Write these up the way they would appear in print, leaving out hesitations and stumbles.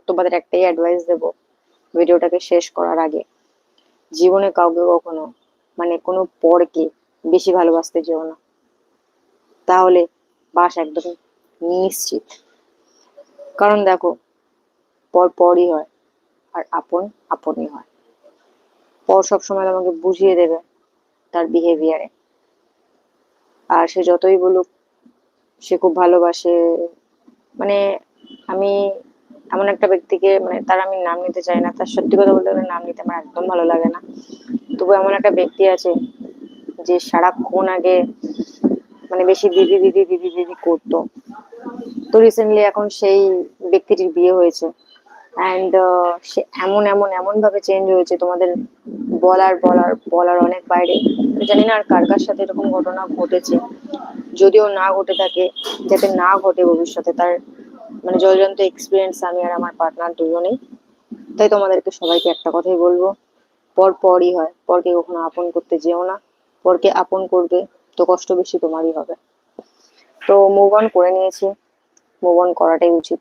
তোমাদের একটাই অ্যাডভাইস দেবো ভিডিওটাকে শেষ করার আগে, জীবনে কাউকে কখনো মানে কোনো পরকে বেশি ভালোবাসতে যেও না, তাহলে বাস একদম নিশ্চিত। কারণ দেখো, পর পরই হয় আর আপন আপনই হয়। পর সবসময় তোমাকে বুঝিয়ে দেবে তার বিহেভিয়ারে, আর সে যতই বলুক সে খুব ভালোবাসে, মানে আমি এমন একটা ব্যক্তিকে, মানে তার আমি নাম নিতে চাই না, তার সত্যি কথা বলতে গেলে নাম নিতে আমার একদম ভালো লাগে না, তবু এমন একটা ব্যক্তি আছে যে সারাক্ষণ আগে মানে বেশি দিদি দিদি দিদি দিদি করতো। তো রিসেন্টলি এখন সেই ব্যক্তিটির বিয়ে হয়েছে, অ্যান্ড সে এমন এমন এমন ভাবে চেঞ্জ হয়েছে, তোমাদের বলার বলার বলার অনেক বাইরে। আমি জানি না আর কার কার সাথে এরকম ঘটনা ঘটেছে, যদিও না ঘটে থাকে, যাতে না ঘটে ভবিষ্যতে, তার মানে জলজন্ত এক্সপিরিয়েন্স আমি আর আমার পার্টনার দুজনেই। তাই তোমাদেরকে সবাইকে একটা কথাই বলবো, পর পরই হয়, পরকে কখনো আপন করতে যেও না। পরকে আপন করবে তো কষ্ট বেশি তোমারই হবে। তো মুভ অন করে নিয়েছি, মুভ অন করাটাই উচিত।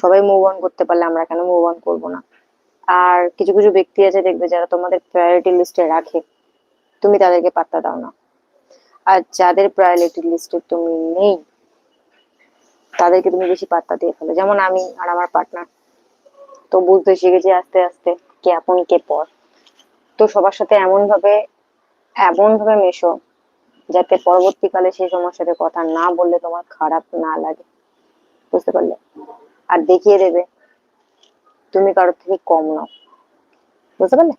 সবাই মুভ অন করতে পারলে আমরা কেন মুভ অন করবো না? আর কিছু কিছু ব্যক্তি আছে দেখবে, যারা তোমাদের প্রায়োরিটি লিস্টে রাখে, তুমি তাদেরকে পাত্তা দাও না। আর যাদের প্রায়োরিটি লিস্টে তুমি নেই, তাদেরকে তুমি বেশি পাত্তা দিয়ে ফেলো, যেমন আমি আর আমার পার্টনার। তো বুঝতে শিখেছি আস্তে আস্তে কে আপন কে পর। তো সবার সাথে এমন ভাবে মেশো যাতে পরবর্তীকালে সেই সমস্যাতে কথা না বললে তোমার খারাপ না লাগে, বুঝতে পারলে? আর দেখিয়ে দেবে তুমি কারোর থেকে কম নও, বুঝতে পারলে?